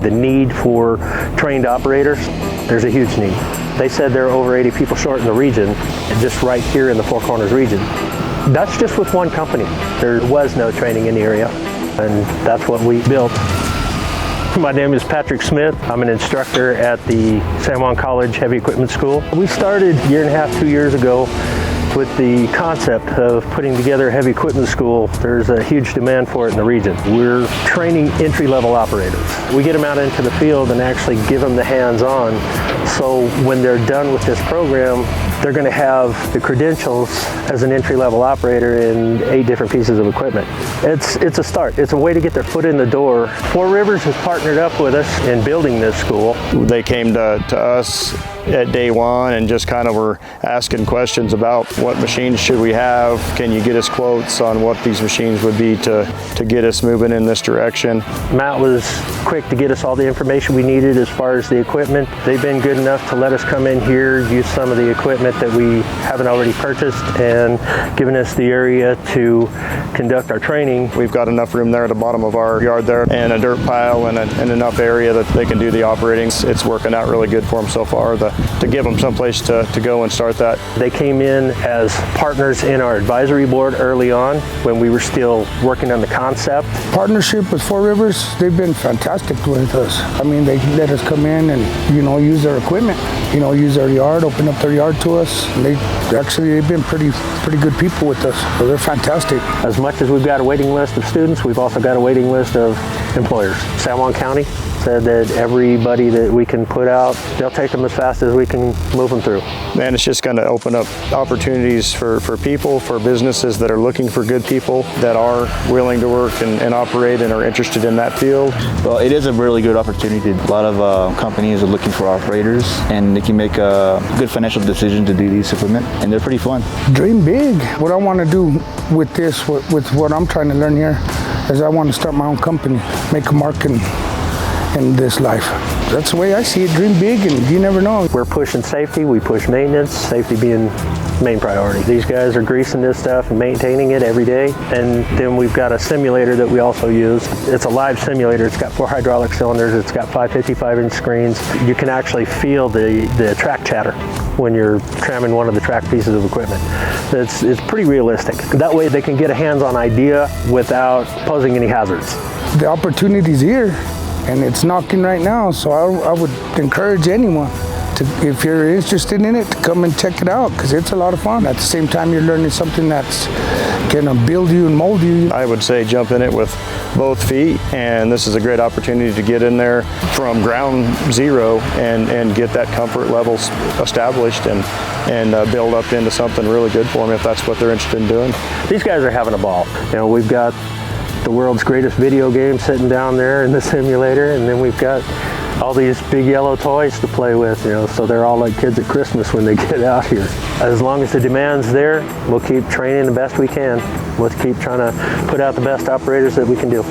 The need for trained operators, there's a huge need. They said there are over 80 people short in the region, just right here in the Four Corners region. That's just with one company. There was no training in the area, and that's what we built. My name is Patrick Smith. I'm an instructor at the San Juan College Heavy Equipment School. We started a year and a half, 2 years ago with the concept of putting together a heavy equipment school. There's a huge demand for it in the region. We're training entry-level operators. We get them out into the field and actually give them the hands-on. So when they're done with this program, they're going to have the credentials as an entry-level operator in 8 different pieces of equipment. It's a start. It's a way to get their foot in the door. 4Rivers has partnered up with us in building this school. They came to us at day one and just kind of were asking questions about what machines should we have. Can you get us quotes on what these machines would be to get us moving in this direction? Matt was quick to get us all the information we needed as far as the equipment. They've been good enough to let us come in here, use some of the equipment that we haven't already purchased, and given us the area to conduct our training. We've got enough room there at the bottom of our yard there, and a dirt pile and enough area that they can do the operating. It's working out really good for them so far, to give them someplace to go and start that. They came in as partners in our advisory board early on when we were still working on the concept. Partnership with 4Rivers, they've been fantastic with us. I mean, they let us come in and, use their equipment, use their yard, open up their yard to us. And they've been pretty good people with us. So they're fantastic. As much as we've got a waiting list of students, we've also got a waiting list of employers. San Juan County said that everybody that we can put out, they'll take them as fast as we can move them through. Man, it's just going to open up opportunities for people, for businesses that are looking for good people that are willing to work and operate and are interested in that field. Well, it is a really good opportunity. A lot of companies are looking for operators, and they can make a good financial decision to do these equipment, and they're pretty fun. Dream big. What I want to do with this, with what I'm trying to learn here, is I want to start my own company, make a mark in this life. That's the way I see it. Dream big, and you never know. We're pushing safety, we push maintenance, safety being main priority. These guys are greasing this stuff and maintaining it every day. And then we've got a simulator that we also use. It's a live simulator. It's got 4 hydraulic cylinders. It's got 5 55-inch screens. You can actually feel the track chatter when you're tramming one of the track pieces of equipment. It's pretty realistic. That way they can get a hands-on idea without posing any hazards. The opportunity's here, and it's knocking right now, so I would encourage anyone to, if you're interested in it, to come and check it out, because it's a lot of fun. At the same time, you're learning something that's gonna build you and mold you. I would say jump in it with both feet, and this is a great opportunity to get in there from ground zero and get that comfort level established and build up into something really good for them if that's what they're interested in doing. These guys are having a ball. We've got the world's greatest video game sitting down there in the simulator, and then we've got all these big yellow toys to play with, so they're all like kids at Christmas when they get out here. As long as the demand's there, we'll keep training the best we can. We'll keep trying to put out the best operators that we can do.